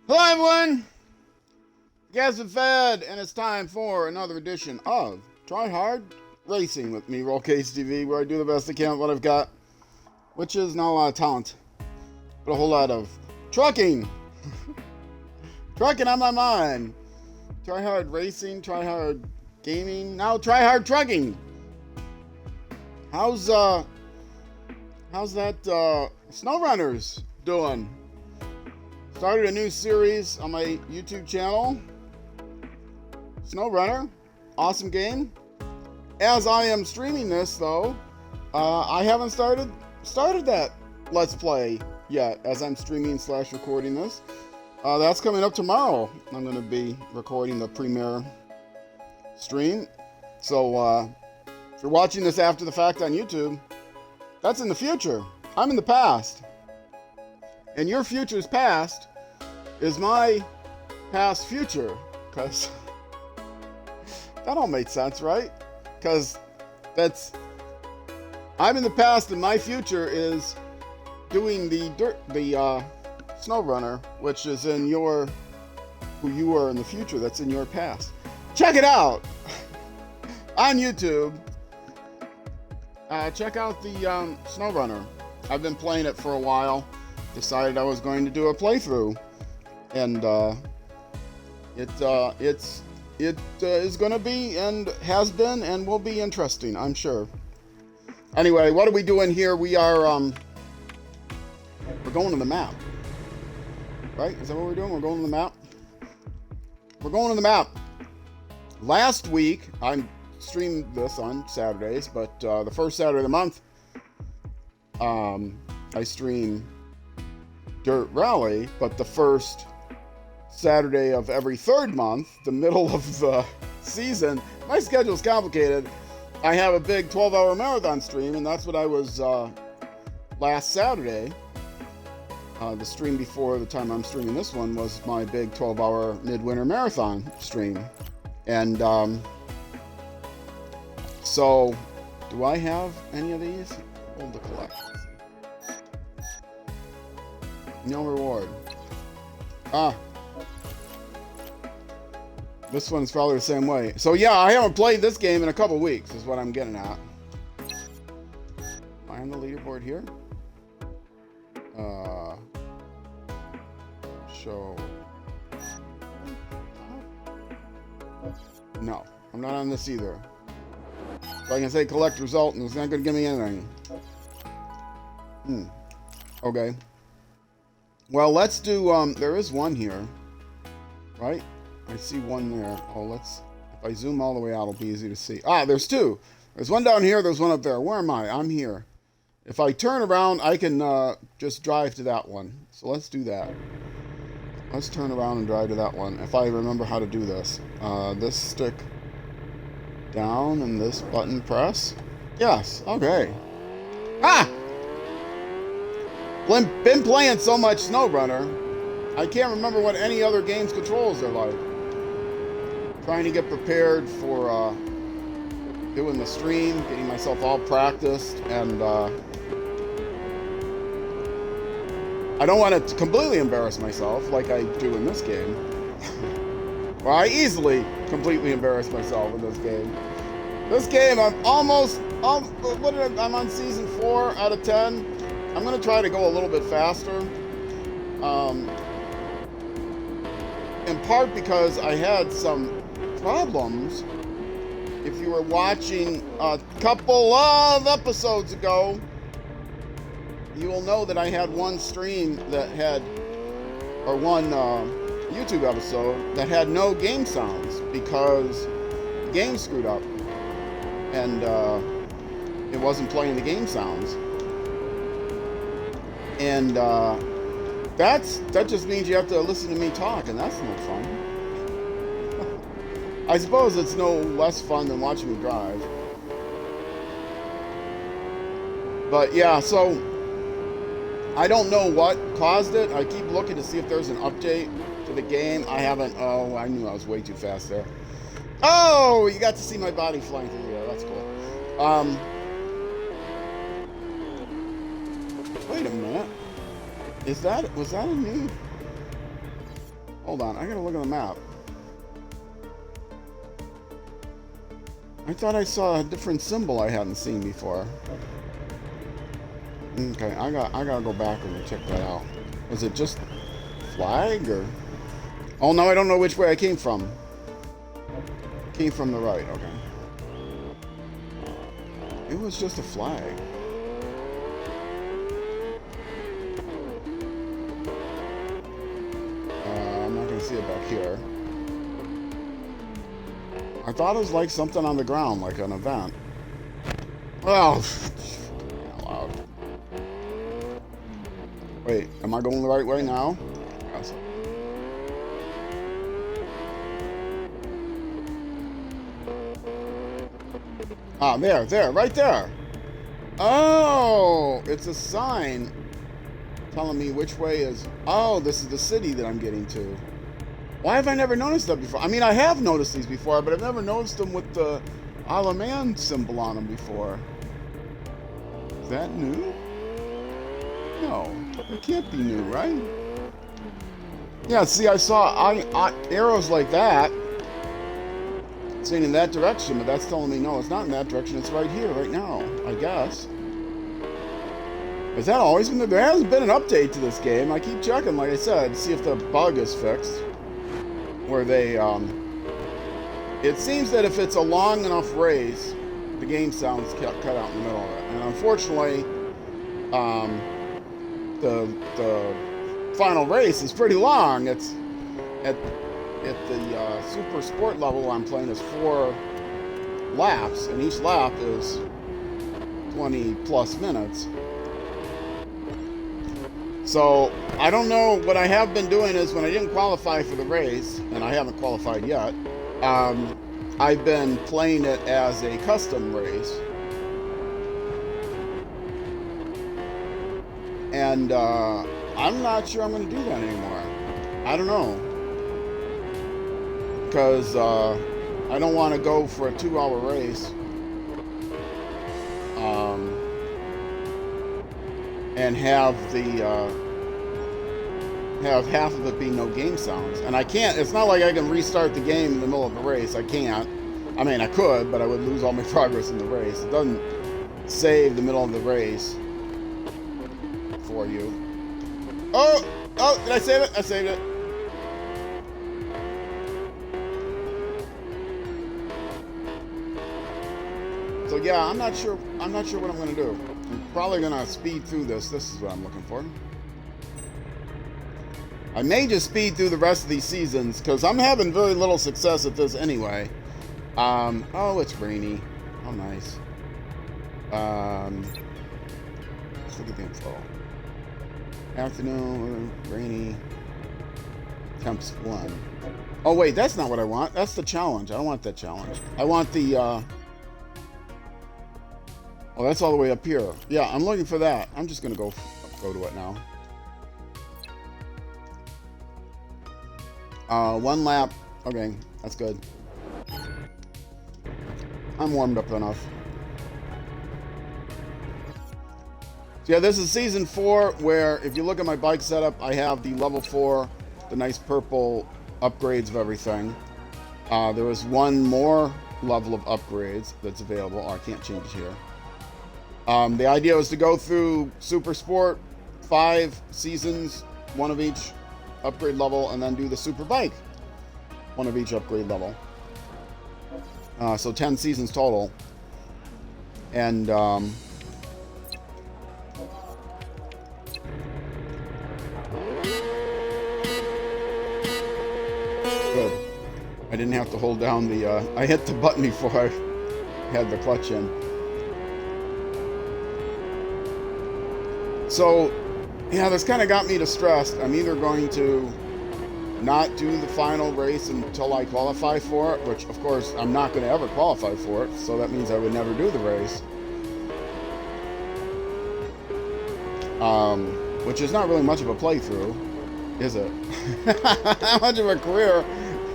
Hello, everyone. You guys have fed, and it's time for another edition of Try Hard Racing with me, Rollcase TV, where I do the best I can with what I've got, which is not a lot of talent, but a whole lot of trucking. Trucking on my mind. Try Hard Racing, Try Hard Gaming, now Try Hard Trucking. How's that SnowRunners doing? Started a new series on my YouTube channel, SnowRunner, awesome game. As I am streaming this, though, I haven't started that Let's Play yet. As I'm streaming / recording this, that's coming up tomorrow. I'm going to be recording the premiere stream. So if you're watching this after the fact on YouTube, that's in the future. I'm in the past. And your future's past is my past future. Because that all makes sense, right? Because I'm in the past and my future is doing the SnowRunner, which is in who you are in the future, that's in your past. Check it out on YouTube. Check out the SnowRunner. I've been playing it for a while. Decided I was going to do a playthrough, and it is going to be and has been and will be interesting, I'm sure. Anyway, what are we doing here? We are we're going to the map, right? Is that what we're doing? We're going to the map. We're going to the map. Last week I streamed this on Saturdays, but the first Saturday of the month, I stream Dirt Rally, but the first Saturday of every third month, the middle of the season, my schedule's complicated. I have a big 12-hour marathon stream, and that's what I was last Saturday. The stream before the time I'm streaming this one was my big 12-hour midwinter marathon stream. And so, do I have any of these? Hold the collect. No reward. This one's probably the same way. So yeah, I haven't played this game in a couple weeks, is what I'm getting at. Am I on the leaderboard here? Show. No, I'm not on this either. So I can say collect result, and it's not going to give me anything. Okay. Well, let's do, there is one here, right? I see one there. Oh, if I zoom all the way out, it'll be easy to see. There's two. There's one down here, there's one up there. Where am I? I'm here. If I turn around, I can just drive to that one. So let's do that. Let's turn around and drive to that one, if I remember how to do this. This stick down and this button press. Yes, okay. Been playing so much SnowRunner, I can't remember what any other game's controls are like. Trying to get prepared for doing the stream, getting myself all practiced, and I don't want to completely embarrass myself like I do in this game. Well, I easily completely embarrass myself in this game. This game, I'm I'm on season 4 out of 10. I'm going to try to go a little bit faster, in part because I had some problems. If you were watching a couple of episodes ago, you will know that I had one stream that had, or one YouTube episode that had no game sounds because the game screwed up and it wasn't playing the game sounds. And that just means you have to listen to me talk, and that's no fun. I suppose it's no less fun than watching me drive. But yeah, so I don't know what caused it. I keep looking to see if there's an update to the game. I haven't. Oh, I knew I was way too fast there. Oh, you got to see my body flying through the air. That's cool. Wait a minute. Was that a new? Hold on, I gotta look at the map. I thought I saw a different symbol I hadn't seen before. Okay, I gotta go back and check that out. Was it just flag or? Oh no, I don't know which way I came from. Came from the right. Okay. It was just a flag. I'm not gonna see it back here. I thought it was like something on the ground, like an event. Oh, loud. Wait, am I going the right way now? Yes. Ah, there, right there. Oh, it's a sign telling me which way is... Oh, this is the city that I'm getting to. Why have I never noticed that before? I mean, I have noticed these before, but I've never noticed them with the Isle of Man symbol on them before. Is that new? No, it can't be new, right? Yeah, see, I saw arrows like that saying in that direction, but that's telling me, no, it's not in that direction. It's right here, right now, I guess. Has that always been there? There hasn't been an update to this game. I keep checking, like I said, to see if the bug is fixed. Where they, it seems that if it's a long enough race, the game sounds cut out in the middle of it. And unfortunately, the final race is pretty long. It's at the Supersport level I'm playing is 4 laps, and each lap is 20 plus minutes. So, I don't know. What I have been doing is when I didn't qualify for the race, and I haven't qualified yet, I've been playing it as a custom race. And I'm not sure I'm going to do that anymore. I don't know. Because I don't want to go for a 2-hour race. And have have half of it be no game sounds. And I can't, it's not like I can restart the game in the middle of the race. I can't. I mean, I could, but I would lose all my progress in the race. It doesn't save the middle of the race for you. Oh, did I save it? I saved it. So yeah, I'm not sure what I'm going to do. I'm probably going to speed through this. This is what I'm looking for. I may just speed through the rest of these seasons because I'm having very little success at this anyway. Oh, it's rainy. Oh, nice. Let's look at the info. Afternoon, rainy. Temps 1. Oh, wait, that's not what I want. That's the challenge. I don't want that challenge. I want the, oh, that's all the way up here. Yeah, I'm looking for that. I'm just going to go to it now. 1 lap. Okay, that's good. I'm warmed up enough. So yeah, this is season 4, where if you look at my bike setup, I have the level 4, the nice purple upgrades of everything. There was one more level of upgrades that's available. Oh, I can't change it here. The idea was to go through Supersport, 5 seasons, 1 of each upgrade level, and then do the Super Bike, 1 of each upgrade level. So 10 seasons total. And good. I didn't have to hold down the I hit the button before I had the clutch in. So yeah, this kind of got me distressed. I'm either going to not do the final race until I qualify for it, which of course I'm not going to ever qualify for it, so that means I would never do the race. Which is not really much of a playthrough, is it? How much of a career?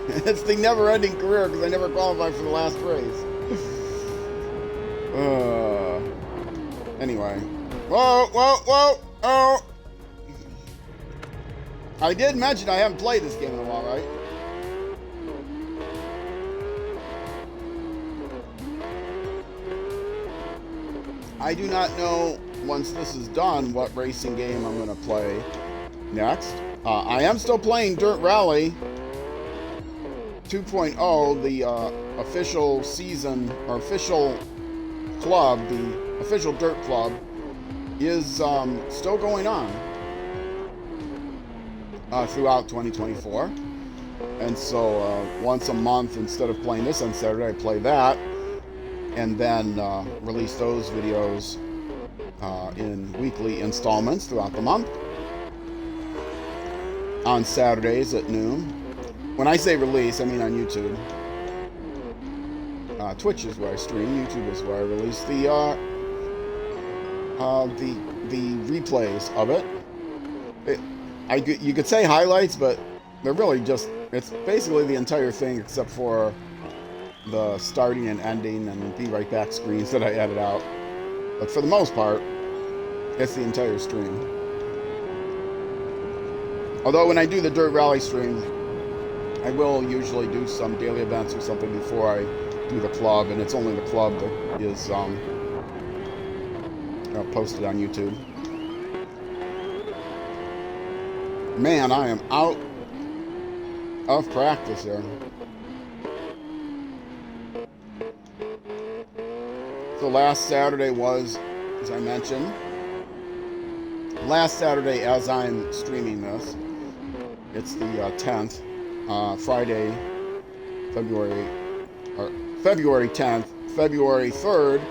It's the never-ending career because I never qualified for the last race. Anyway. Whoa, whoa, whoa, oh! I did mention I haven't played this game in a while, right? I do not know, once this is done, what racing game I'm going to play next. I am still playing Dirt Rally 2.0, the official season, or official club, the official Dirt Club, is still going on throughout 2024. And so once a month, instead of playing this on Saturday, I play that, and then release those videos in weekly installments throughout the month on Saturdays at noon. When I say release, I mean on YouTube. Twitch is where I stream. YouTube is where I release the replays of it. You could say highlights, but they're really just, it's basically the entire thing except for the starting and ending and be right back screens that I edit out. But for the most part, it's the entire stream. Although when I do the Dirt Rally stream, I will usually do some daily events or something before I do the club, and it's only the club that is posted on YouTube. Man, I am out of practice here. So last Saturday was, as I mentioned, last Saturday as I'm streaming this, it's the 10th, Friday, February 10th, February 3rd,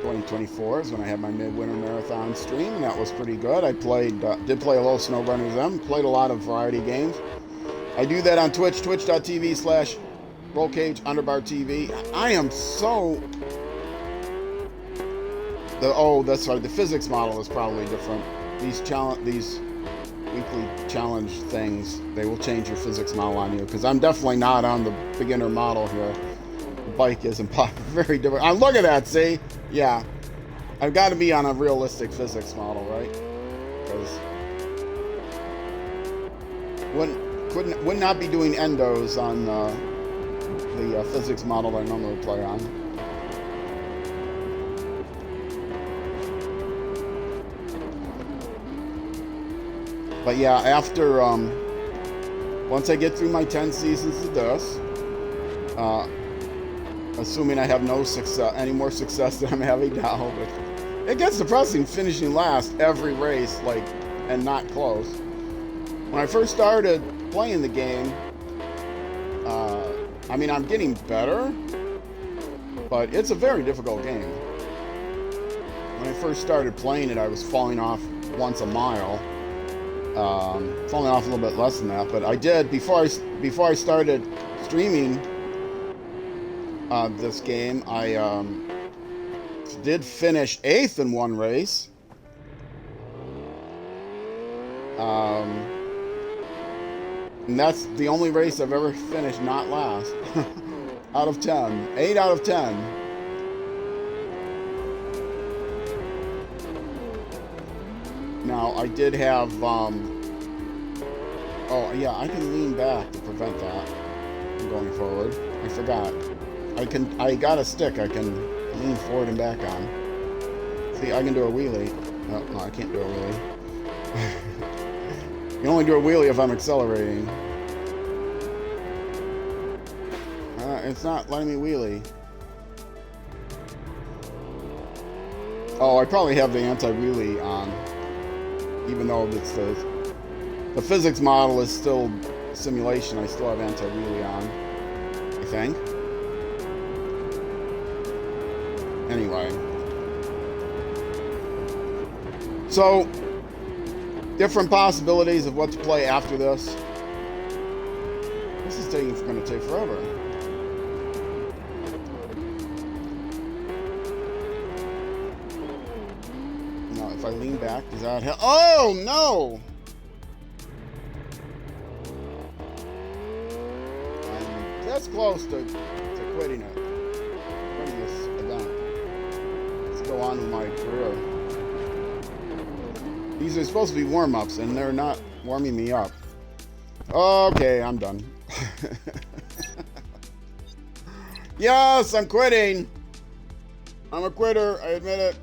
2024 is when I had my midwinter marathon stream, and that was pretty good. I did play a little SnowRunners M, played a lot of variety games. I do that on Twitch, twitch.tv/rollcage_TV. I am so... that's right, the physics model is probably different. These weekly challenge things, they will change your physics model on you, because I'm definitely not on the beginner model here. The bike isn't very different. Look at that, see? Yeah. I've got to be on a realistic physics model, right? Because would not be doing endos on the physics model I normally play on. But yeah, after once I get through my 10 seasons of this, assuming I have no success, any more success than I'm having now, but it gets depressing finishing last every race, and not close. When I first started playing the game, I'm getting better, but it's a very difficult game. When I first started playing it, I was falling off once a mile. Falling off a little bit less than that, but I did before I started streaming this game. I did finish 8th in one race, and that's the only race I've ever finished not last. Out of 10, 8 out of 10. Now, I did have, oh yeah, I can lean back to prevent that from going forward. I forgot. I got a stick I can lean forward and back on. See, I can do a wheelie. Oh, no, I can't do a wheelie. You can only do a wheelie if I'm accelerating. It's not letting me wheelie. Oh, I probably have the anti-wheelie on. Even though it's the physics model is still simulation, I still have anti-wheelie on, I think. Anyway. So, different possibilities of what to play after this. This is going to take forever. If I lean back, does that help? Oh, no! I'm this close to quitting it. Quitting this event. Let's go on with my career. These are supposed to be warm-ups, and they're not warming me up. Okay, I'm done. Yes, I'm quitting. I'm a quitter. I admit it.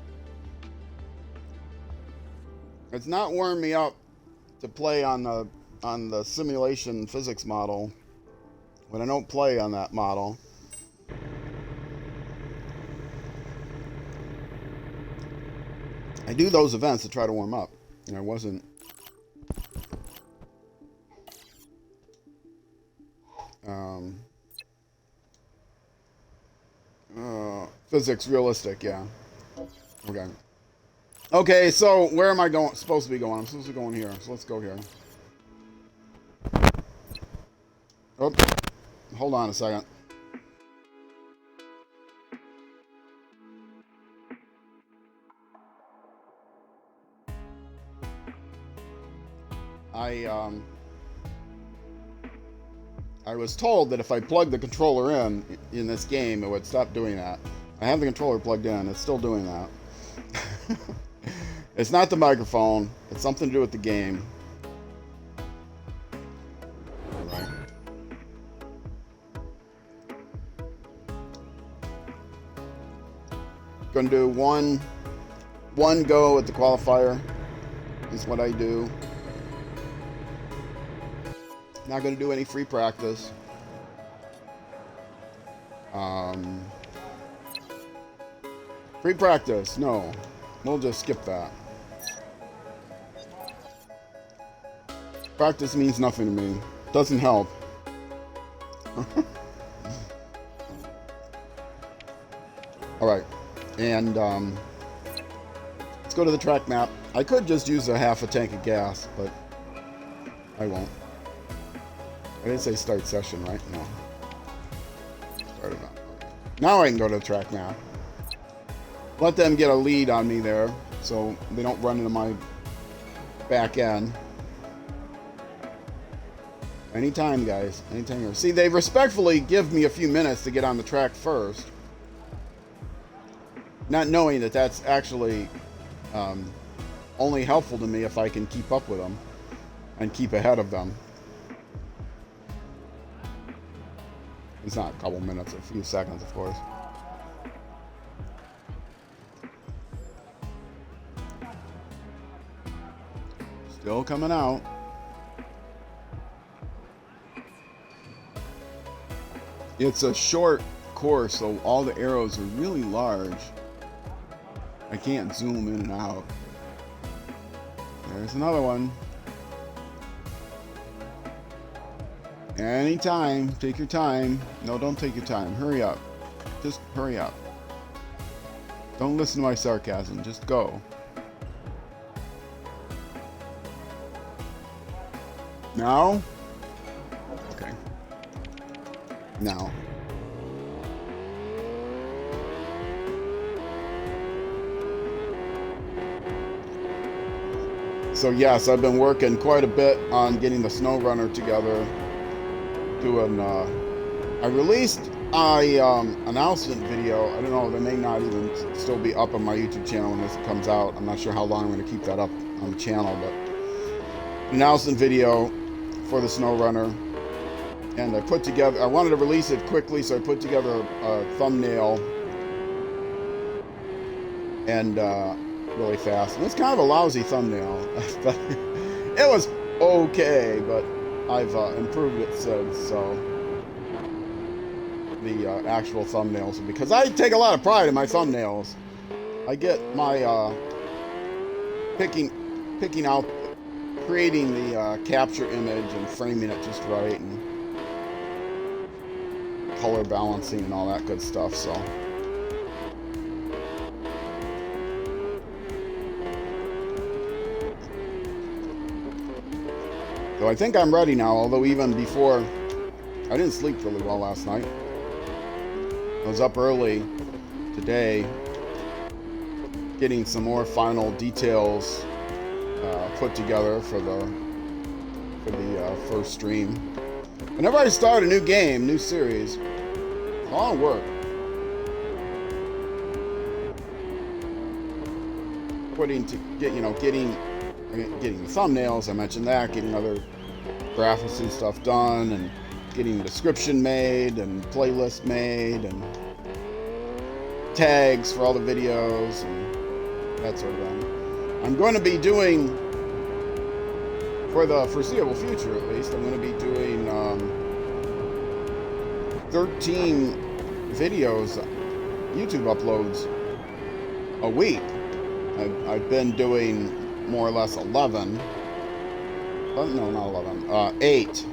It's not warming me up to play on the simulation physics model when I don't play on that model. I do those events to try to warm up, and I wasn't. Physics realistic, yeah. Okay. Okay, so where am I going? Supposed to be going? I'm supposed to be going here. So let's go here. Oh, hold on a second. I was told that if I plugged the controller in this game, it would stop doing that. I have the controller plugged in. It's still doing that. It's not the microphone. It's something to do with the game. Right. Gonna do one go at the qualifier is what I do. Not going to do any free practice. Free practice, no. We'll just skip that. Practice means nothing to me. Doesn't help. Alright. And, let's go to the track map. I could just use a half a tank of gas, but I won't. I didn't say start session, right? No. Started up. Now I can go to the track map. Let them get a lead on me there, so they don't run into my back end. Anytime, guys. Anytime. See, they respectfully give me a few minutes to get on the track first. Not knowing that that's actually only helpful to me if I can keep up with them and keep ahead of them. It's not a couple minutes, a few seconds, of course. Still coming out. It's a short course, so all the arrows are really large. I can't zoom in and out. There's another one. Anytime, take your time. No, don't take your time. Hurry up. Just hurry up. Don't listen to my sarcasm. Just go. Now? Okay. Now. So yes, I've been working quite a bit on getting the snow runner together. Doing I released an announcement video. I don't know, they may not even still be up on my YouTube channel when this comes out. I'm not sure how long I'm going to keep that up on the channel, but announcement video for the snow runner. And I wanted to release it quickly, so I put together a thumbnail and really fast. And it's kind of a lousy thumbnail, but it was okay, but I've improved it since, so the actual thumbnails, because I take a lot of pride in my thumbnails. I get my picking out, creating the capture image and framing it just right, and color balancing and all that good stuff, so. So I think I'm ready now, although even before, I didn't sleep really well last night. I was up early today getting some more final details put together for the first stream. Whenever I start a new game, new series, it's a lot of work. Getting getting the thumbnails, I mentioned that, getting other graphics and stuff done, and getting the description made, and playlist made, and tags for all the videos, and that sort of thing. I'm going to be doing, for the foreseeable future at least, I'm going to be doing 13 videos, YouTube uploads a week. I've been doing more or less 11. Oh, no, not 11. 8.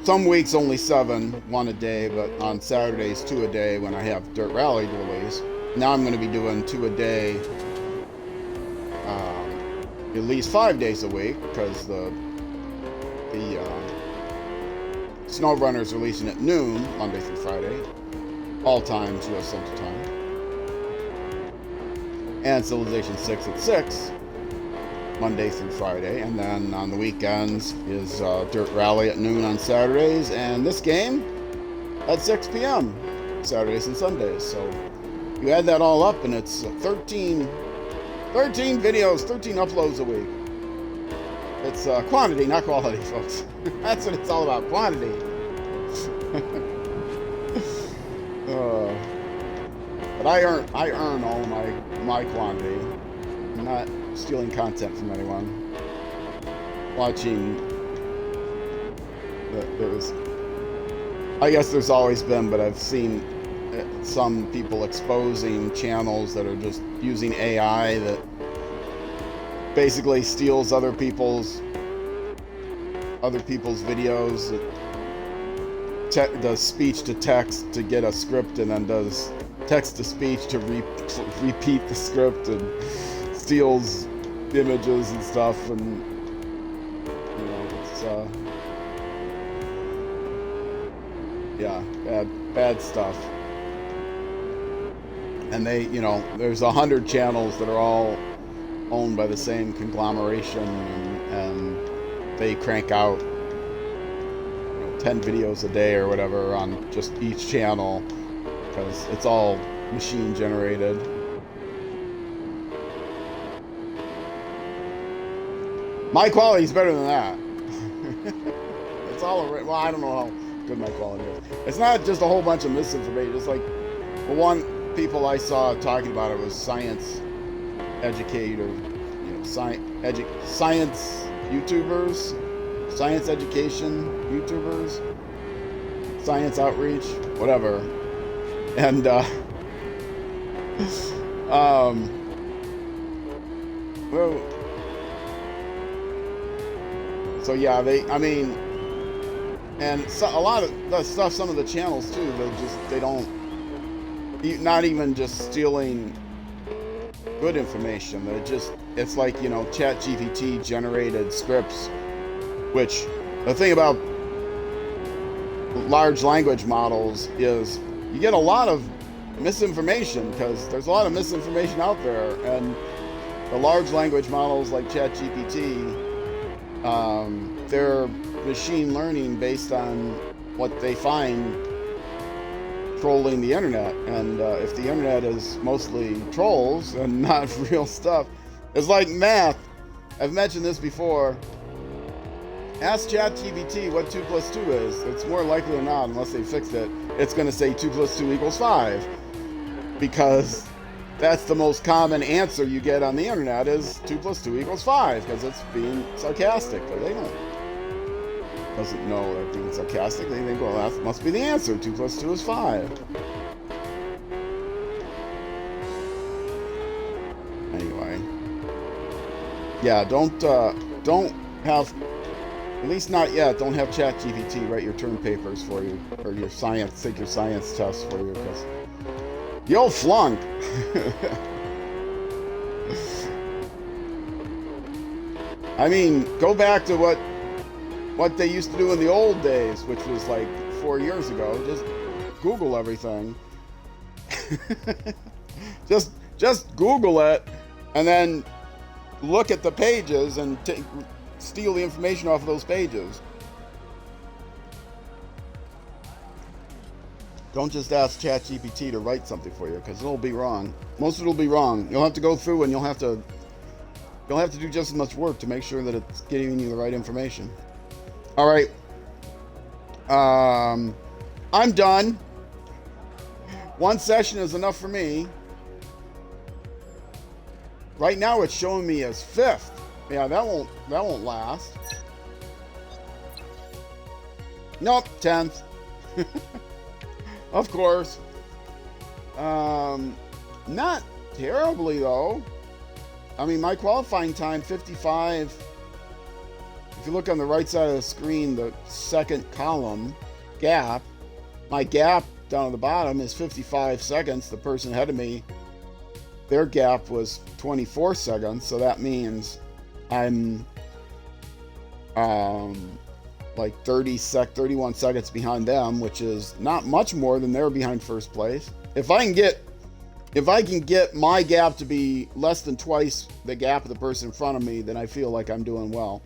Some weeks only 7, 1 a day, but on Saturdays 2 a day when I have Dirt Rally to release. Now I'm going to be doing 2 a day, at least 5 days a week, because the Snow Runner's releasing at noon, Monday through Friday, all times US Central Time. And Civilization 6 at 6, Monday through Friday. And then on the weekends is Dirt Rally at noon on Saturdays, and this game at 6 p.m. Saturdays and Sundays. So you add that all up, and it's 13 videos, 13 uploads a week. It's quantity, not quality, folks. That's what it's all about, quantity. But I earn all of my quantity. I'm not stealing content from anyone. Watching, I guess there's always been, but I've seen some people exposing channels that are just using AI that basically steals other people's videos, does speech to text to get a script, and then does text to speech to repeat the script, and steals images and stuff, and you know, it's yeah, bad stuff. And they, you know, there's 100 channels that are all owned by the same conglomeration, and they crank out 10 videos a day or whatever on just each channel, because it's all machine generated. My quality is better than that. It's all, well, I don't know how good my quality is. It's not just a whole bunch of misinformation. It's like, the one people I saw talking about it was science educator, you know, science YouTubers, science education YouTubers, science outreach, whatever. And well, so yeah, I mean, and so, a lot of the stuff, some of the channels too, they don't, not even just stealing good information, it's like, you know, ChatGPT generated scripts, which the thing about large language models is you get a lot of misinformation, because there's a lot of misinformation out there, and the large language models like ChatGPT, they're machine learning based on what they find trolling the internet, and if the internet is mostly trolls and not real stuff, it's like math. I've mentioned this before. Ask ChatGPT what 2 + 2 is. It's more likely than not, unless they fixed it, it's going to say 2 + 2 = 5, because that's the most common answer you get on the internet is 2 + 2 = 5, because it's being sarcastic. But they doesn't know they're being sarcastic. They think, well, that must be the answer. 2 + 2 is 5. Anyway, yeah, don't have, at least not yet, don't have ChatGPT write your term papers for you, or your science, take your science tests for you, because you'll flunk. I mean, go back to what they used to do in the old days, which was like 4 years ago. Just Google everything. just Google it, and then look at the pages and steal the information off of those pages. Don't just ask ChatGPT to write something for you, because it'll be wrong. Most of it'll be wrong. You'll have to go through and you'll have to you'll have to do just as much work to make sure that it's giving you the right information. All right. I'm done. One session is enough for me. Right now it's showing me as 5th. Yeah, that won't last. Nope, 10th. Of course. Not terribly though. I mean, my qualifying time 55. If you look on the right side of the screen, the second column gap, my gap down at the bottom is 55 seconds. The person ahead of me, their gap was 24 seconds, so that means I'm like 31 seconds behind them, which is not much more than they're behind first place. If I can get my gap to be less than twice the gap of the person in front of me, then I feel like I'm doing well.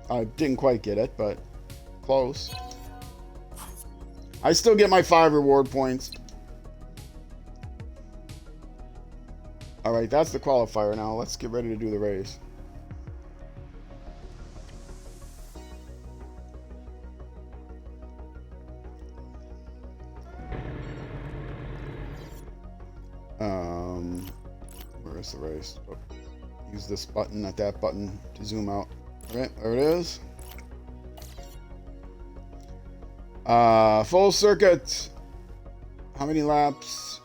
I didn't quite get it, but close. I still get my 5 reward points. All right, that's the qualifier now. Let's get ready to do the race. Where is the race? Oh, use this button, not that button, to zoom out. All right, there it is. Full circuit. How many laps?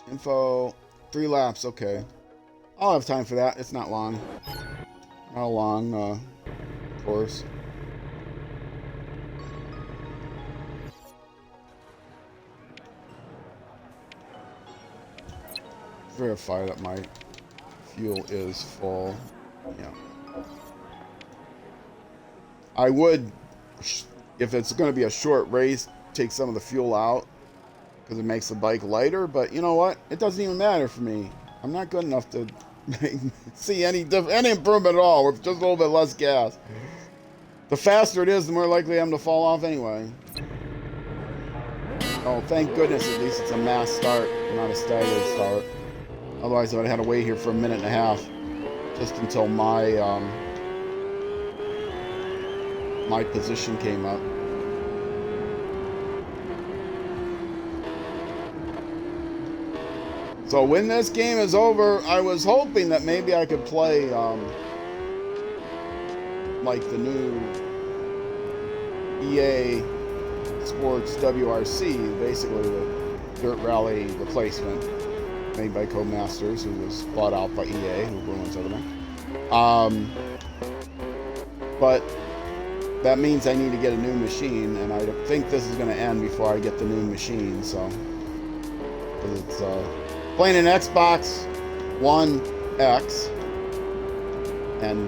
Info. 3 laps. Okay. I'll have time for that. It's not long. Not a long course. Verify that my fuel is full. Yeah. I would, if it's going to be a short race, take some of the fuel out because it makes the bike lighter. But you know what? It doesn't even matter for me. I'm not good enough to see any improvement at all with just a little bit less gas. The faster it is, the more likely I am to fall off anyway. Oh, thank goodness at least it's a mass start, not a staggered start. Otherwise I would have had to wait here for a minute and a half just until my my position came up. So when this game is over, I was hoping that maybe I could play like the new EA Sports WRC, basically the dirt rally replacement made by Codemasters, who was bought out by EA, who ruins everything. But that means I need to get a new machine, and I think this is going to end before I get the new machine. So it's playing an Xbox One X, and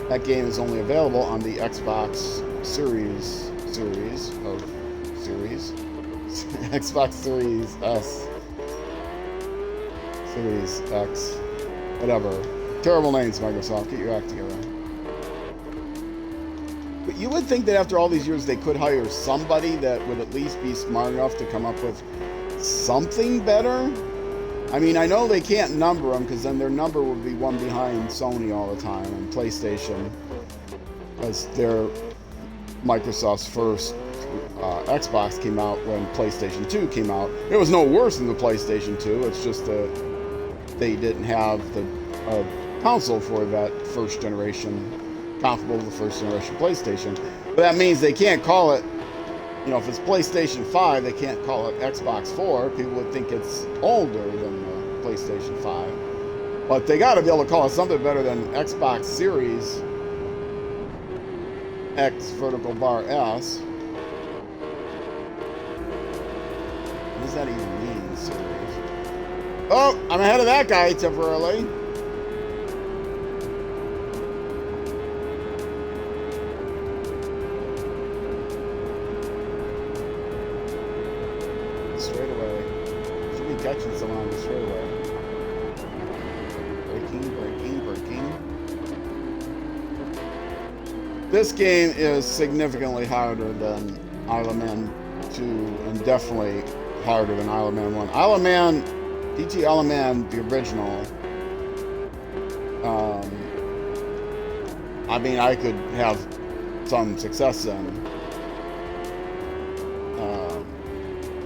that game is only available on the Xbox Series Xbox Series S, Series X, whatever. Terrible names, Microsoft. Get your act together. But you would think that after all these years they could hire somebody that would at least be smart enough to come up with something better. I mean, I know they can't number them because then their number would be one behind Sony all the time and PlayStation, because they're Microsoft's first Xbox came out when PlayStation 2 came out. It was no worse than the PlayStation 2. It's just that they didn't have the console for that first generation comparable to the first generation PlayStation. But that means they can't call it, you know, if it's PlayStation 5, they can't call it Xbox 4. People would think it's older than the PlayStation 5. But they got to be able to call it something better than Xbox Series X vertical bar S. What does that even mean, series? Oh, I'm ahead of that guy temporarily. Straightaway. Should be catching someone on the straightaway. Braking. This game is significantly harder than Isle of Man 2, and definitely harder than Isle of Man 1. DT Isle of Man, the original, I mean, I could have some success in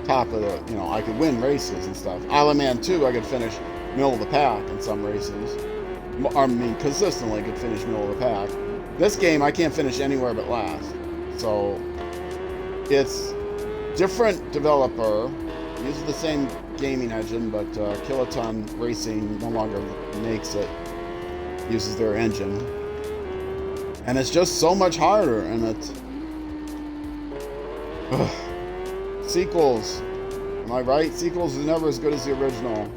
top of the, you know, I could win races and stuff. Isle of Man 2, I could finish middle of the pack in some races. I mean, consistently could finish middle of the pack. This game, I can't finish anywhere but last. So, it's different developer, uses the same gaming engine, but Kiloton Racing no longer makes it, uses their engine. And it's just so much harder, and it's... Sequels. Am I right? Sequels are never as good as the original.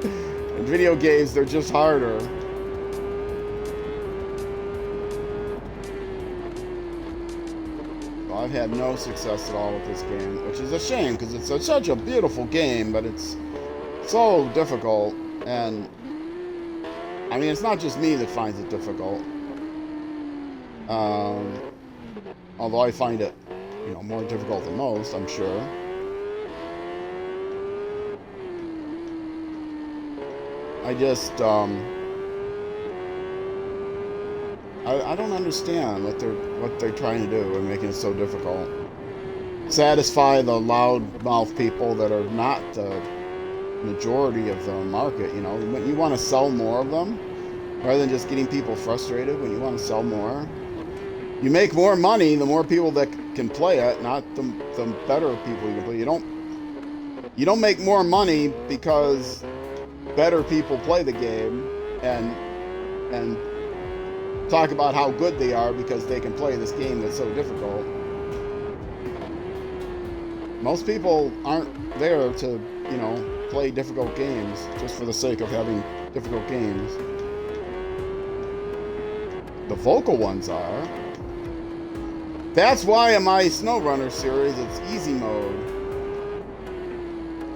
In video games, they're just harder. Well, I've had no success at all with this game, which is a shame, because it's such a beautiful game, but it's so difficult. And, I mean, it's not just me that finds it difficult. Although I find it, you know, more difficult than most, I'm sure. I just, I don't understand what they're trying to do and making it so difficult. Satisfy the loudmouth people that are not the majority of the market, you know. When you want to sell more of them, rather than just getting people frustrated, when you want to sell more, you make more money the more people that can play it, not the better people you can play. You don't make more money because better people play the game and talk about how good they are because they can play this game that's so difficult. Most people aren't there to, you know, play difficult games just for the sake of having difficult games. The vocal ones are. That's why in my SnowRunner series, it's easy mode.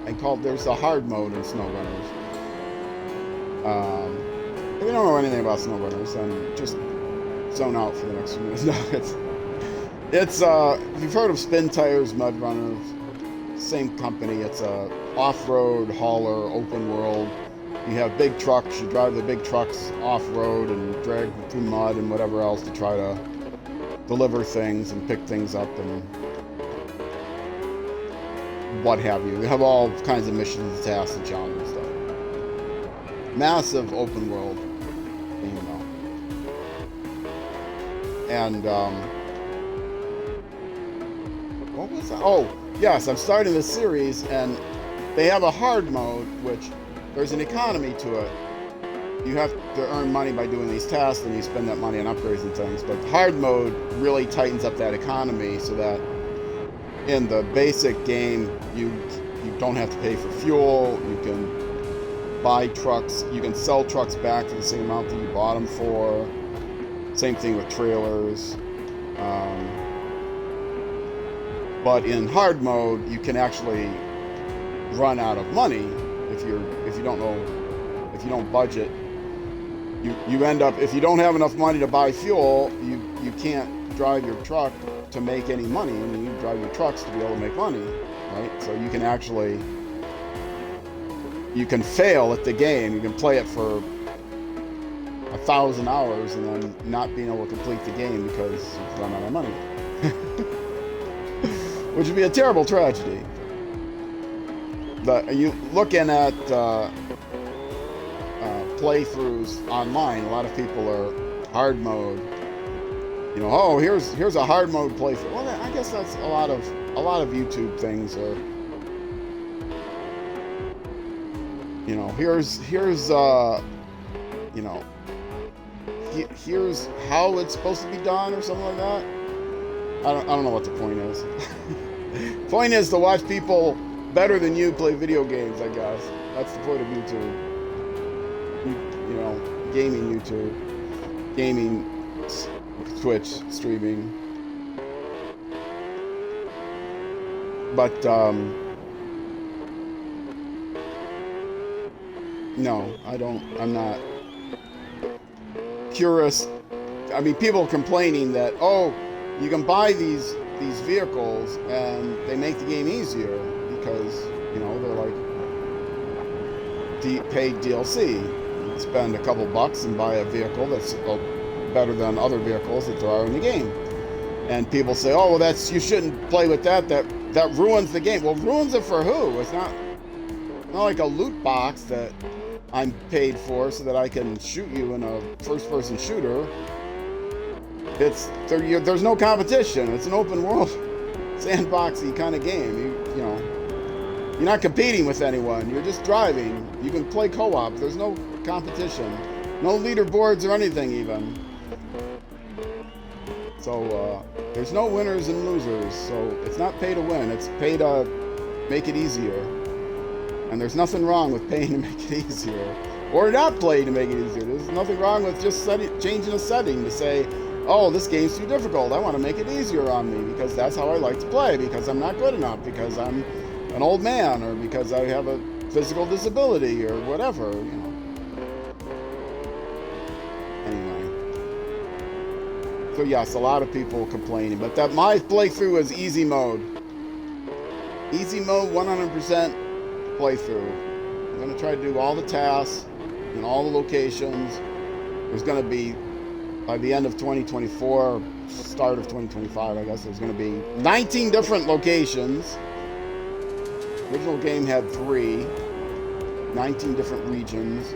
And there's the hard mode in SnowRunners. If you don't know anything about SnowRunners, then just zone out for the next few minutes. No, it's if you've heard of Spin Tires Mud Runners, same company. It's a off-road hauler, open world. You have big trucks. You drive the big trucks off-road and drag through mud and whatever else to try to deliver things and pick things up and what have you. You have all kinds of missions, tasks, and challenges and stuff. Massive open world game, though. And what was that? Oh, yes, I'm starting this series, and they have a hard mode, which there's an economy to it. You have to earn money by doing these tasks, and you spend that money on upgrades and things. But hard mode really tightens up that economy so that in the basic game, you don't have to pay for fuel. You can buy trucks. You can sell trucks back for the same amount that you bought them for. Same thing with trailers. But in hard mode, you can actually run out of money if you don't budget. You end up, if you don't have enough money to buy fuel, you can't drive your truck to make any money. I mean, you drive your trucks to be able to make money, right? So you can actually, you can fail at the game. You can play it for 1,000 hours and then not being able to complete the game because you've run out of money. Which would be a terrible tragedy. But you looking at playthroughs online, a lot of people are hard mode. You know, oh, here's a hard mode playthrough. Well, I guess that's a lot of YouTube things are. You know, here's you know, here's how it's supposed to be done or something like that. I don't know what the point is. Point is to watch people better than you play video games, I guess. That's the point of YouTube. You know, gaming YouTube. Gaming Twitch streaming. But, no, I'm not curious. I mean, people complaining that, oh, you can buy these vehicles and they make the game easier because, you know, they're like paid DLC. You spend a couple bucks and buy a vehicle that's better than other vehicles that there are in the game. And people say, oh, well, you shouldn't play with that ruins the game. Well, ruins it for who? It's not like a loot box that I'm paid for so that I can shoot you in a first-person shooter. There's no competition. It's an open world, sandboxy kind of game. You're not competing with anyone. You're just driving. You can play co-op. There's no competition, no leaderboards or anything even. So there's no winners and losers. So it's not pay to win. It's pay to make it easier. And there's nothing wrong with paying to make it easier, or not play to make it easier. There's nothing wrong with just changing a setting to say, oh, this game's too difficult. I want to make it easier on me because that's how I like to play, because I'm not good enough, because I'm an old man, or because I have a physical disability, or whatever, Anyway. So yes, a lot of people complaining, but my playthrough is easy mode. Easy mode, 100% playthrough. I'm going to try to do all the tasks in all the locations. There's going to be, by the end of 2024, start of 2025, I guess, there's going to be 19 different locations. The original game had 19 different regions,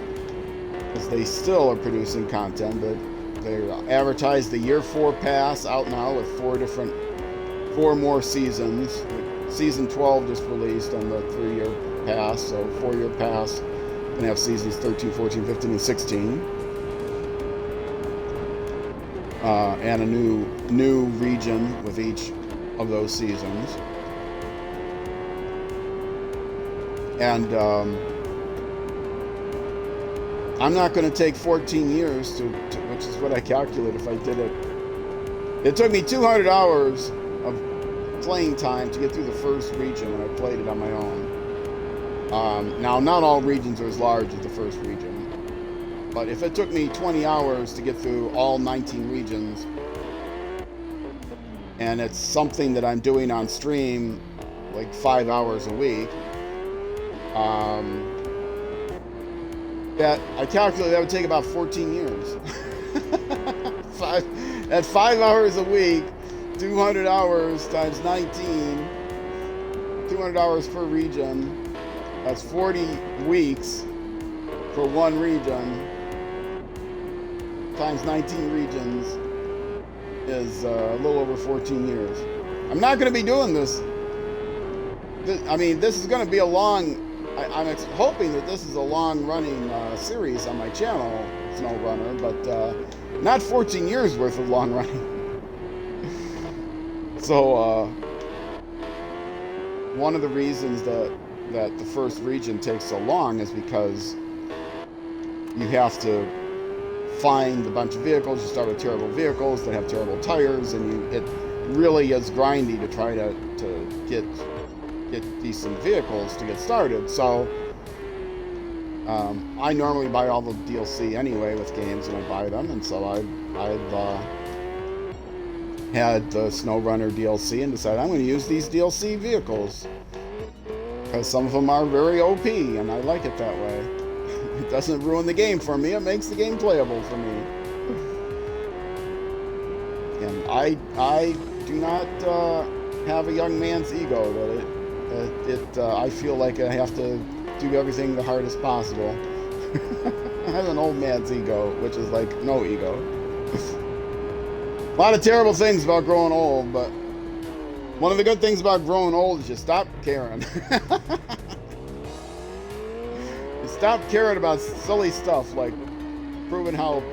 because they still are producing content. They advertised the Year 4 Pass out now with 4 more seasons. Season 12 just released on the 3-year pass, so 4-year pass. Going to have seasons 13, 14, 15, and 16. And a new region with each of those seasons. And I'm not going to take 14 years which is what I calculate if I did it. It took me 200 hours of playing time to get through the first region when I played it on my own. Now, not all regions are as large as the first region, but if it took me 20 hours to get through all 19 regions, and it's something that I'm doing on stream like 5 hours a week, that I calculate that would take about 14 years. At 5 hours a week, 200 hours times 19, 200 hours per region, that's 40 weeks for one region, times 19 regions is a little over 14 years. I'm not going to be doing this. This is going to be a long, I'm hoping that this is a long-running series on my channel, SnowRunner, but not 14 years worth of long running. So, one of the reasons that the first region takes so long is because you have to find a bunch of vehicles. You start with terrible vehicles that have terrible tires, and it really is grindy to try to get decent vehicles to get started. So I normally buy all the DLC anyway with games when I buy them, and so I've had the SnowRunner DLC and decided I'm going to use these DLC vehicles because some of them are very OP, and I like it that way. It doesn't ruin the game for me. It makes the game playable for me. And I do not have a young man's ego. I feel like I have to do everything the hardest possible. I have an old man's ego, which is like no ego. A lot of terrible things about growing old, but one of the good things about growing old is you stop caring. You stop caring about silly stuff like proving how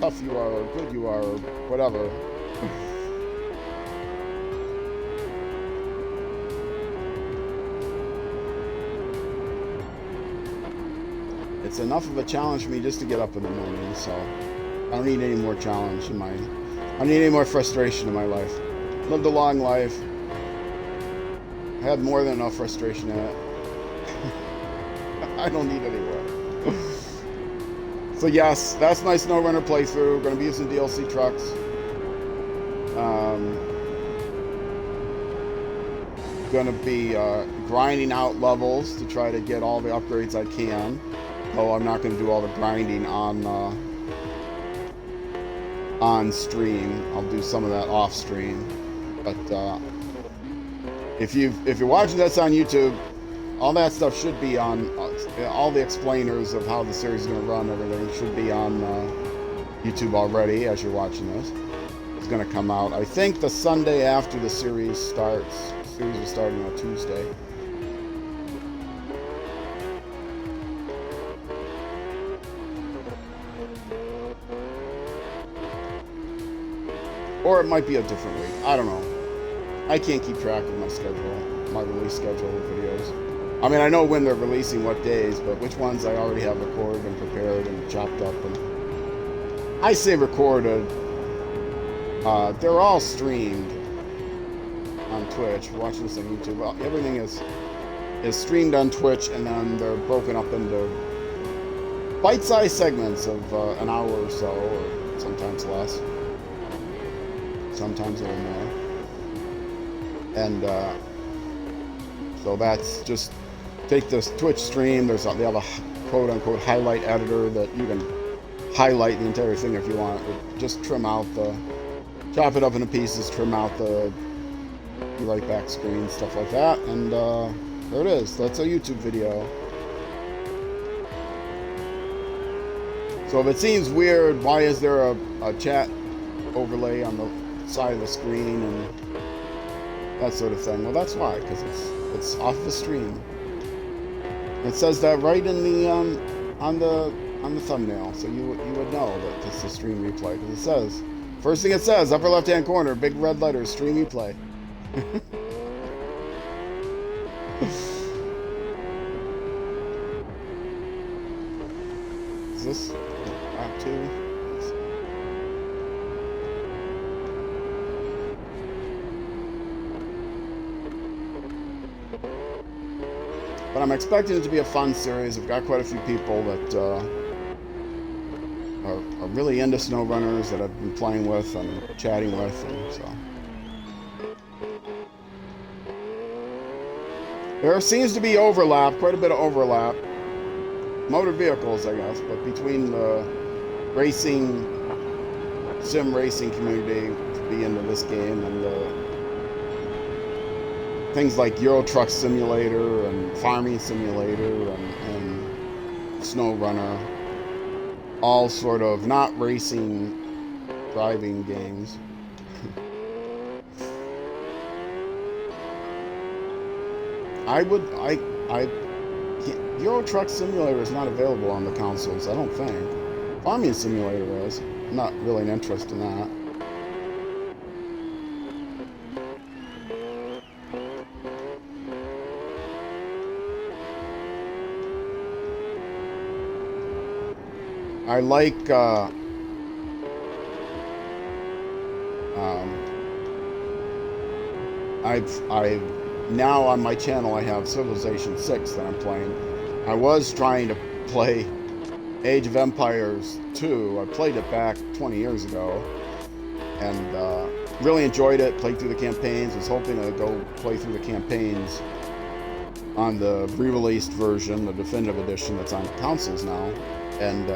tough you are or good you are or whatever. It's enough of a challenge for me just to get up in the morning, so I don't need any more challenge in my... I don't need any more frustration in my life. Lived a long life. I had more than enough frustration in it. I don't need any more. So yes, that's my SnowRunner playthrough. Going to be using DLC trucks. Going to be grinding out levels to try to get all the upgrades I can. Though I'm not going to do all the grinding on on stream. I'll do some of that off stream. But if you're watching this on YouTube, all that stuff should be on. All the explainers of how the series is going to run, everything should be on YouTube already as you're watching this. It's going to come out, I think, the Sunday after the series starts. The series is starting on Tuesday. Or it might be a different week. I don't know. I can't keep track of my schedule, my release schedule of videos. I mean, I know when they're releasing what days, but which ones I already have recorded and prepared and chopped up. And I say recorded. They're all streamed on Twitch. Watching this on YouTube. Well, everything is streamed on Twitch, and then they're broken up into bite-sized segments of an hour or so, or sometimes less. Sometimes a little more. And so that's just take this Twitch stream. They have a quote-unquote highlight editor that you can highlight the entire thing if you want. Just trim out chop it up into pieces, trim out the right back screen, stuff like that, and there it is. That's a YouTube video. So if it seems weird, why is there a chat overlay on the side of the screen and that sort of thing? Well, that's why, because it's off the stream. It says that right in the on the thumbnail, so you would know that this is a stream replay, because it says, first thing it says, upper left hand corner, big red letters, stream replay. Is this app 2? But I'm expecting it to be a fun series. I've got quite a few people that are really into SnowRunners that I've been playing with and chatting with, and so there seems to be overlap, quite a bit of overlap. Motor vehicles, I guess, but between the sim racing community to be into this game and things like Euro Truck Simulator and Farming Simulator and SnowRunner, all sort of not racing, driving games. Euro Truck Simulator is not available on the consoles, I don't think. Farming Simulator is. I'm not really an interest in that. I like I've now on my channel I have Civilization 6 that I'm playing. I was trying to play Age of Empires 2. I played it back 20 years ago and really enjoyed it, played through the campaigns, was hoping to go play through the campaigns on the re-released version, the definitive edition that's on consoles now, and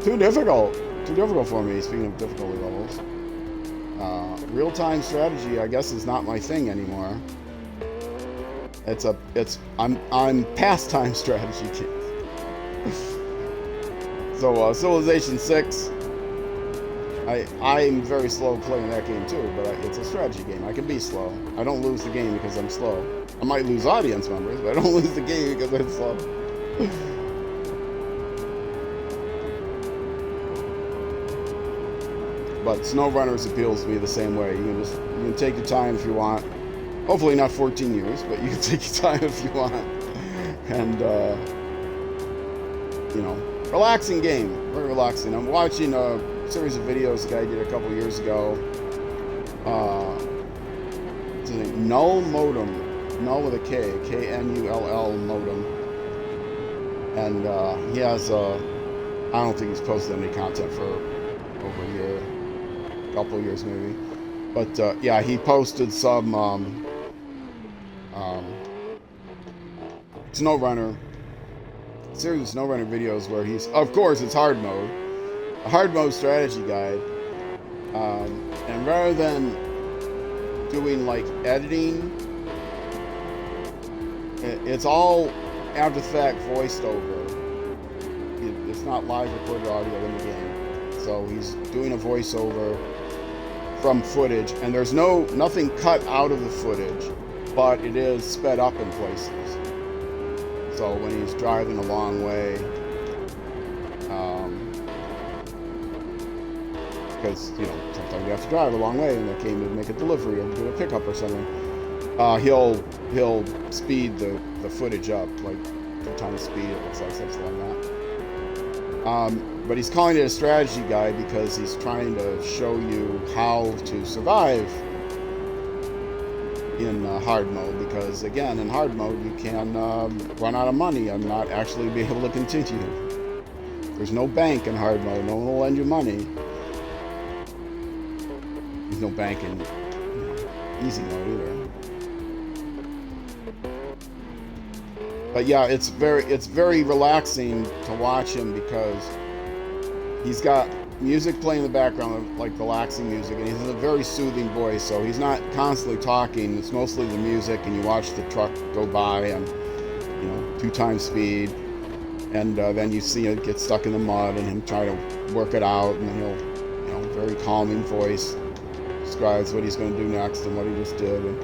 too difficult for me, speaking of difficulty levels. Real-time strategy, I guess, is not my thing anymore. I'm pastime strategy kid. So Civilization 6, I'm very slow playing that game too, but it's a strategy game. I can be slow. I don't lose the game because I'm slow. I might lose audience members, but I don't lose the game because I'm slow. But SnowRunners appeals to me the same way. You can take your time if you want. Hopefully not 14 years, but you can take your time if you want. And relaxing game, very relaxing. I'm watching a series of videos the guy did a couple years ago. It's a Null Modem, Null with a K, K-N-U-L-L Modem. And he has I don't think he's posted any content for over a year. Couple of years maybe, but yeah, he posted some SnowRunner series of SnowRunner videos where he's, of course it's hard mode, a hard mode strategy guide. And rather than doing like editing, it's all after the fact voiced over. It's not live recorded audio in the game. So he's doing a voiceover from footage, and there's nothing cut out of the footage, but it is sped up in places. So when he's driving a long way, because sometimes you have to drive a long way, and they came to make a delivery or do a pickup or something, he'll speed the footage up like 2 times speed. It looks like something like that. But he's calling it a strategy guide because he's trying to show you how to survive in hard mode. Because again, in hard mode, you can run out of money and not actually be able to continue. There's no bank in hard mode. No one will lend you money. There's no bank in easy mode either. But yeah, it's very relaxing to watch him because he's got music playing in the background, like relaxing music, and he has a very soothing voice, so he's not constantly talking. It's mostly the music, and you watch the truck go by on 2 times speed, and then you see it get stuck in the mud and him try to work it out, and then he'll very calming voice describes what he's going to do next and what he just did. And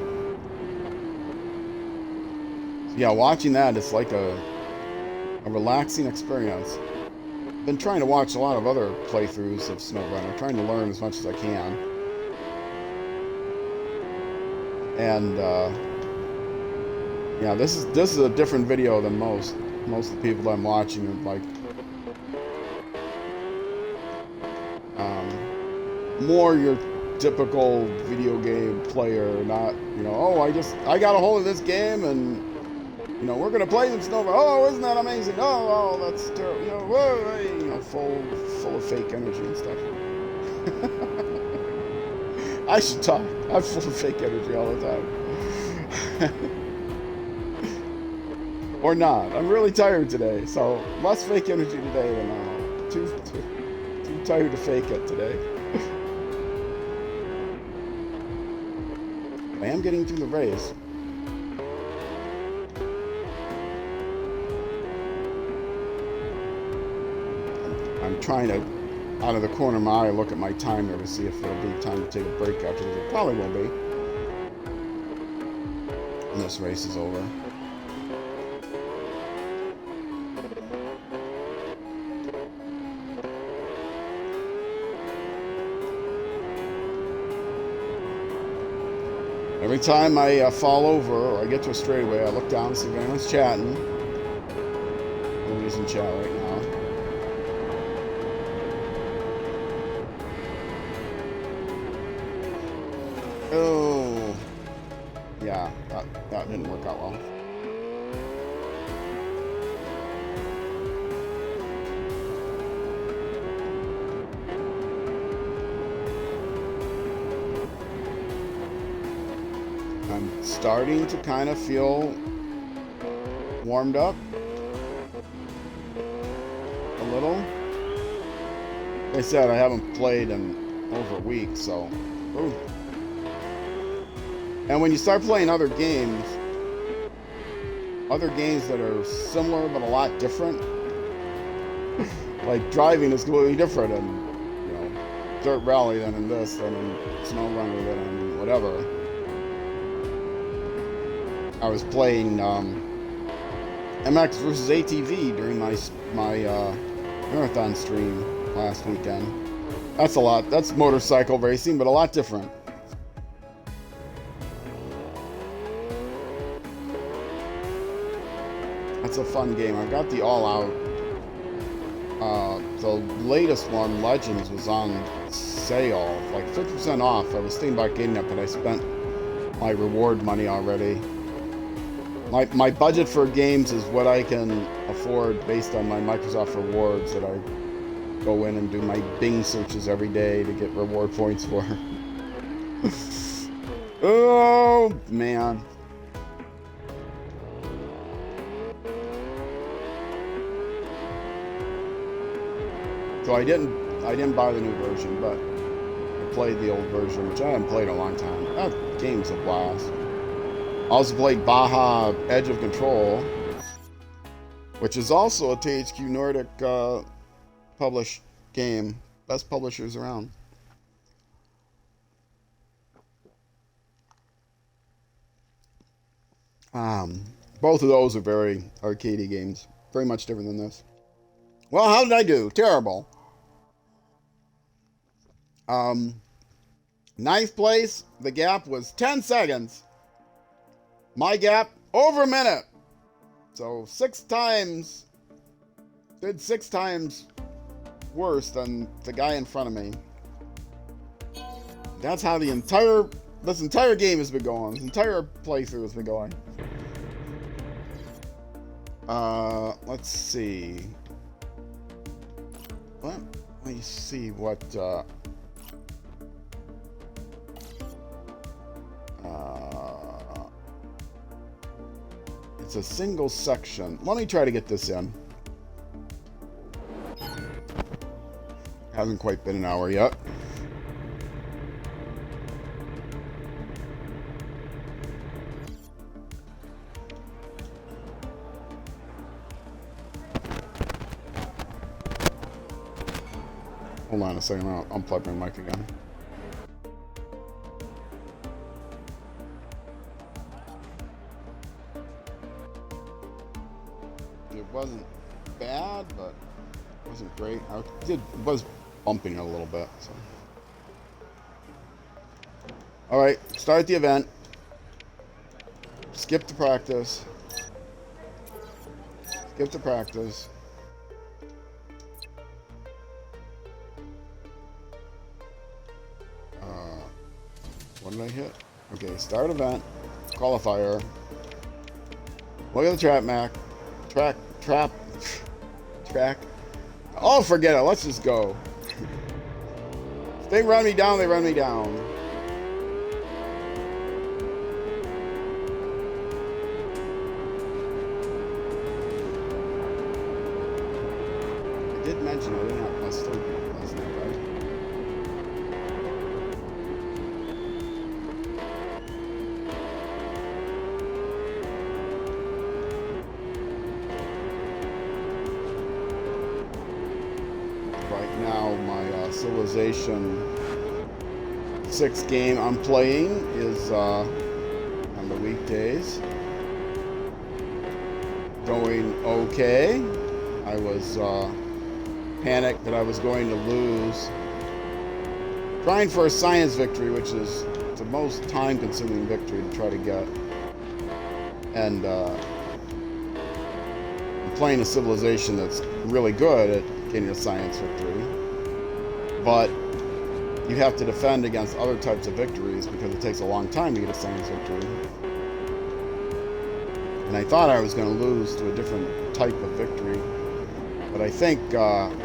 yeah, watching that, it's like a relaxing experience. I've been trying to watch a lot of other playthroughs of SnowRunner, trying to learn as much as I can. And yeah, this is a different video than most of the people I'm watching are like more your typical video game player, not oh, I got a hold of this game and we're gonna play some SnowRunner. Oh, isn't that amazing? Oh, that's terrible. Whoa, full of fake energy and stuff. I should talk. I'm full of fake energy all the time. Or not. I'm really tired today, so less fake energy today than normal. Too tired to fake it today. I am getting through the race. I'm trying to, out of the corner of my eye, look at my timer to see if there'll be time to take a break after this. It probably will be. And this race is over. Every time I fall over or I get to a straightaway, I look down and see if anyone's chatting. Nobody's in chat right now. Oh, yeah, that didn't work out well. I'm starting to kind of feel warmed up a little. Like I said, I haven't played in over a week, so. Ooh. And when you start playing other games that are similar but a lot different, like driving is completely different in Dirt Rally than in this, than in SnowRunner, than in whatever. I was playing MX versus ATV during my marathon stream last weekend. That's motorcycle racing, but a lot different. That's a fun game. I got the All Out. The latest one, Legends, was on sale, like 50% off. I was thinking about getting it, but I spent my reward money already. My budget for games is what I can afford based on my Microsoft rewards that I go in and do my Bing searches every day to get reward points for. Oh, man. So I I didn't buy the new version, but I played the old version, which I haven't played in a long time. That game's a blast. Also played Baja Edge of Control, which is also a THQ Nordic published game. Best publishers around. Both of those are very arcadey games. Very much different than this. Well, how did I do? Terrible. Ninth place, the gap was 10 seconds. My gap, over a minute. So 6 times, did 6 times worse than the guy in front of me. That's how this entire game has been going. This entire playthrough has been going. Let's see. Let me see what, it's a single section. Let me try to get this in. Hasn't quite been an hour yet. Hold on a second, I'll unplug my mic again. It wasn't bad, but it wasn't great. It was bumping a little bit. So. All right, start the event. Skip the practice. Skip the practice. What did I hit? Okay, start event. Qualifier. Look at the trap map. Track. Oh, forget it. Let's just go. If they run me down, they run me down. I did mention I didn't have plus 3 last night, right? Right now, my Civilization 6 game I'm playing is on the weekdays. Going okay. I was panicked that I was going to lose. Trying for a science victory, which is the most time-consuming victory to try to get. And I'm playing a civilization that's really good at getting a science victory. But you have to defend against other types of victories because it takes a long time to get a science victory. And I thought I was going to lose to a different type of victory. But I think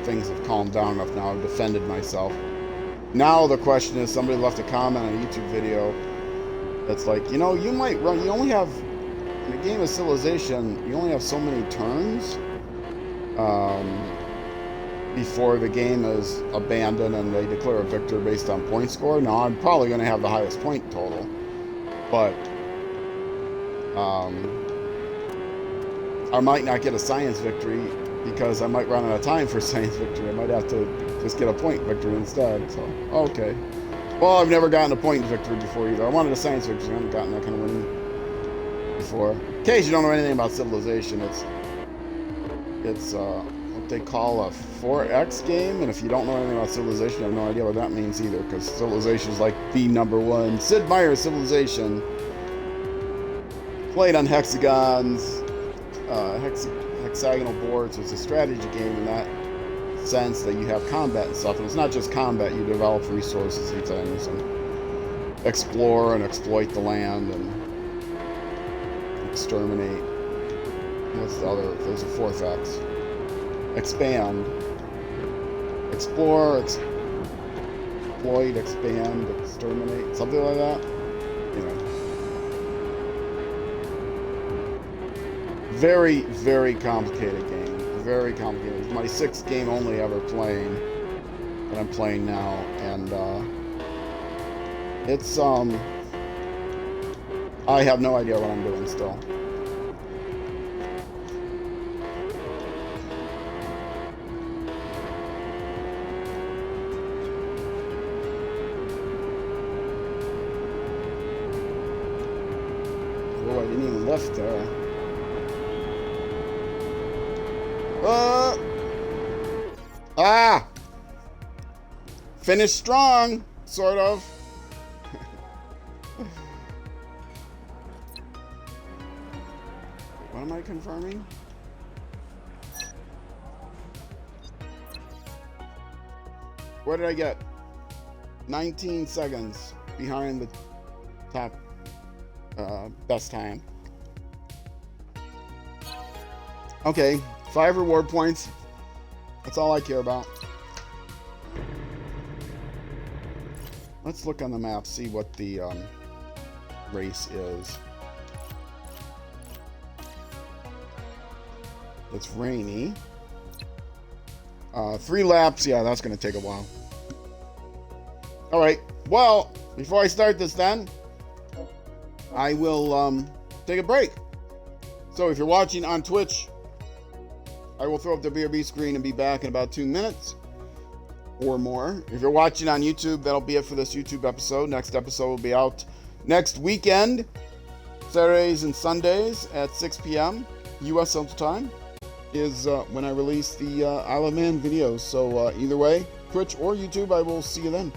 things have calmed down enough now. I've defended myself. Now the question is, somebody left a comment on a YouTube video that's like, you know, you might run, you only have, in a game of Civilization, you only have so many turns before the game is abandoned and they declare a victor based on point score. Now, I'm probably going to have the highest point total, but I might not get a science victory because I might run out of time for science victory. I might have to just get a point victory instead. So, okay. Well, I've never gotten a point victory before either. I wanted a science victory. I haven't gotten that kind of win before. In case you don't know anything about Civilization, it's what they call a 4X game. And if you don't know anything about Civilization, you have no idea what that means either, because Civilization is like the #1. Sid Meier's Civilization. Played on hexagons, hexagonal boards. It's a strategy game in that sense that you have combat and stuff. And it's not just combat, you develop resources and things and explore and exploit the land and exterminate. What's the other? There's a 4th X. Expand. Explore, exploit, expand, exterminate. Something like that. You know. Very, very complicated game. Very complicated. It's my 6th game only ever playing. that I'm playing now, and it's I have no idea what I'm doing still. Oh, I didn't even lift there. Ah! Finished strong, sort of. What am I confirming? What did I get? 19 seconds behind the top best time. Okay, 5 reward points. That's all I care about. Let's look on the map, see what the race is. It's rainy. 3 laps, yeah, that's going to take a while. Alright, well, before I start this then, I will take a break. So if you're watching on Twitch, I will throw up the BRB screen and be back in about 2 minutes or more. If you're watching on YouTube, that'll be it for this YouTube episode. Next episode will be out next weekend, Saturdays and Sundays at 6 p.m. U.S. Central Time is when I release the Isle of Man videos. So either way, Twitch or YouTube, I will see you then.